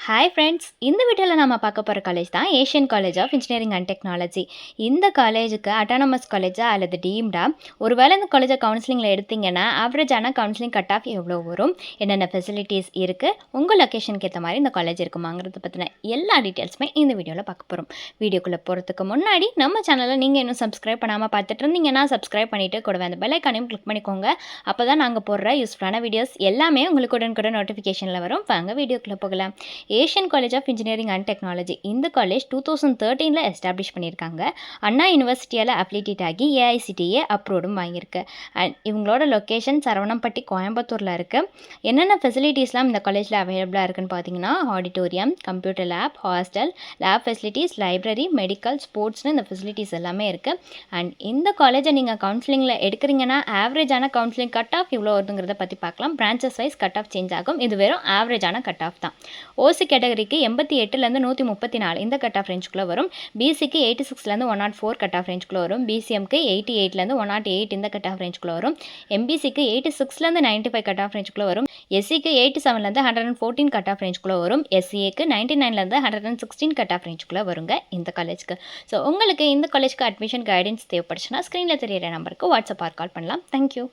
Hi friends, இந்த வீடியோவில் நம்ம பார்க்க போகிற காலேஜ் தான் Asian college of engineering and technology. இந்த காலேஜுக்கு அட்டானமஸ் காலேஜா அல்லது டீம்டா? ஒருவேளை இந்த காலேஜை கவுன்சிலிங்கில் எடுத்திங்கன்னா ஆவரேஜான கவுன்சிலிங் கட் ஆஃப் எவ்வளோ வரும், என்னென்ன ஃபெசிலிட்டிஸ் இருக்குது, உங்கள் லொக்கேஷனுக்கு ஏற்ற மாதிரி இந்த காலேஜ் இருக்குமாங்கிறத பற்றின எல்லா டீட்டெயில்ஸுமே இந்த வீடியோவில் பார்க்க போகிறோம். வீடியோக்குள்ளே போகிறதுக்கு முன்னாடி நம்ம சேனலை நீங்கள் இன்னும் சப்ஸ்கிரைப் பண்ணாமல் பார்த்துட்டு இருந்தீங்கன்னா சப்ஸ்கிரைப் பண்ணிவிட்டு கூடவே அந்த பெல் ஐக்கானையும் கிளிக் பண்ணிக்கோங்க. அப்போ தான் நாங்கள் போடுற யூஸ்ஃபுல்லான வீடியோஸ் எல்லாமே உங்களுக்கு உடனுக்குடன் நோட்டிஃபிகேஷனில் வரும். வாங்க வீடியோக்குள்ளே போகலாம். Asian college of engineering and technology இந்த காலேஜ் 2013 எஸ்டாப்ளிஷ் பண்ணியிருக்காங்க. அண்ணா யூனிவர்சிட்டியால் அப்ளிகேட் ஆகி ஏஐசிடிஏ அப்ரூவ்டும் வாங்கியிருக்கு. அண்ட் இவங்களோட லொக்கேஷன் சரவணம்பட்டி, கோயம்புத்தூரில் இருக்குது. என்னென்ன ஃபெசிலிட்டிஸ்லாம் இந்த காலேஜில் அவைலபிளாக இருக்குன்னு பார்த்தீங்கன்னா auditorium, computer lab, hostel, lab facilities, library, medical, ஸ்போர்ட்ஸ்னு இந்த ஃபெசிலிட்டிஸ் எல்லாமே இருக்குது. அண்ட் இந்த காலேஜை நீங்கள் கவுன்சிலிங்கில் எடுக்கிறீங்கன்னா ஆவரேஜான கவுன்சிலிங் கட் ஆஃப் இவ்வளோ வருதுங்கிறத பற்றி பார்க்கலாம். Branches wise cut off change ஆகும். இது வெறும் ஆவரேஜான கட் ஆஃப் தான். ஓசி கேட்டகரிக்கு 88லேருந்து 134 இந்த கட் ஆஃப் ரேஞ்சுக்குள்ளே வரும். பிசிக்கு 86லேருந்து 104 கட் ஆஃப் ரேஞ்சுக்குள்ளே வரும். பிசிஎம்க்கு 88லேருந்து 108 இந்த கட் ஆஃப் ரேஞ்சுக்குள்ளே வரும். எம்பிசிக்கு 86லேருந்து 95 கட் ஆஃப் ரேஞ்சுக்குள்ளே வரும். எஸ்சிக்கு 87லேருந்து 114 கட் ஆஃப் ரேஞ்சுக்குள்ளே வரும். எஸ்சிஏக்கு 99லேருந்து 116 கட் ஆஃப் ரேஞ்சுக்குள்ளே வருங்க இந்த காலேஜுக்கு. ஸோ உங்களுக்கு இந்த காலேஜுக்கு அட்மிஷன் கைடன்ஸ் தேவைப்படுச்சுன்னா ஸ்க்ரீனில் தெரியிற நம்பருக்கு வாட்ஸ்அப் ஆர் கால் பண்ணலாம். தேங்க்யூ.